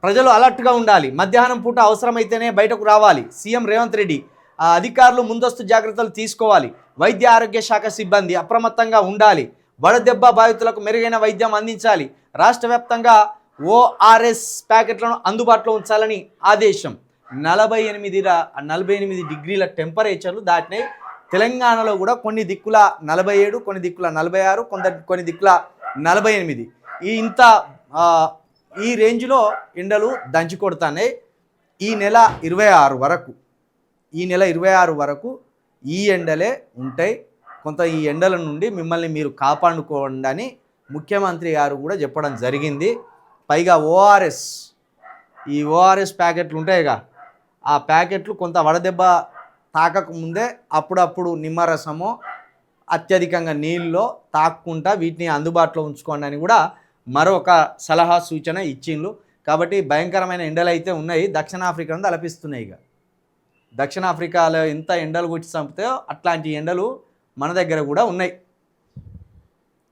ప్రజలు అలర్ట్గా ఉండాలి, మధ్యాహ్నం పూట అవసరమైతేనే బయటకు రావాలి. సీఎం రేవంత్ రెడ్డి అధికారులు ముందస్తు జాగ్రత్తలు తీసుకోవాలి. వైద్య ఆరోగ్య శాఖ సిబ్బంది అప్రమత్తంగా ఉండాలి. వడదెబ్బ బాధితులకు మెరుగైన వైద్యం అందించాలి. రాష్ట్ర వ్యాప్తంగా ఓఆర్ఎస్ ప్యాకెట్లను అందుబాటులో ఉంచాలని ఆదేశం. 48 డిగ్రీల టెంపరేచర్లు దాటినాయి. తెలంగాణలో కూడా కొన్ని దిక్కుల 47, కొన్ని దిక్కుల 46, కొన్ని దిక్కుల 48 ఈ రేంజ్లో ఎండలు దంచి కొడుతున్నాయి. ఈ నెల 26 వరకు ఈ ఎండలే ఉంటాయి. కొంత ఈ ఎండల నుండి మిమ్మల్ని మీరు కాపాడుకోండి అని ముఖ్యమంత్రి గారు కూడా చెప్పడం జరిగింది. పైగా ఓఆర్ఎస్ ప్యాకెట్లు ఉంటాయిగా, ఆ ప్యాకెట్లు కొంత వడదెబ్బ తాకకముందే అప్పుడప్పుడు నిమ్మరసమో అత్యధికంగా నీళ్ళలో తాక్కుంటా వీటిని అందుబాటులో ఉంచుకోండి అని కూడా మరొక సలహా సూచన ఇచ్చిండ్రు. కాబట్టి భయంకరమైన ఎండలు అయితే ఉన్నాయి. దక్షిణాఫ్రికాను తలపిస్తున్నాయి. ఇక దక్షిణాఫ్రికాలో ఎంత ఎండలు కొట్టి చంపుతాయో అట్లాంటి ఎండలు మన దగ్గర కూడా ఉన్నాయి.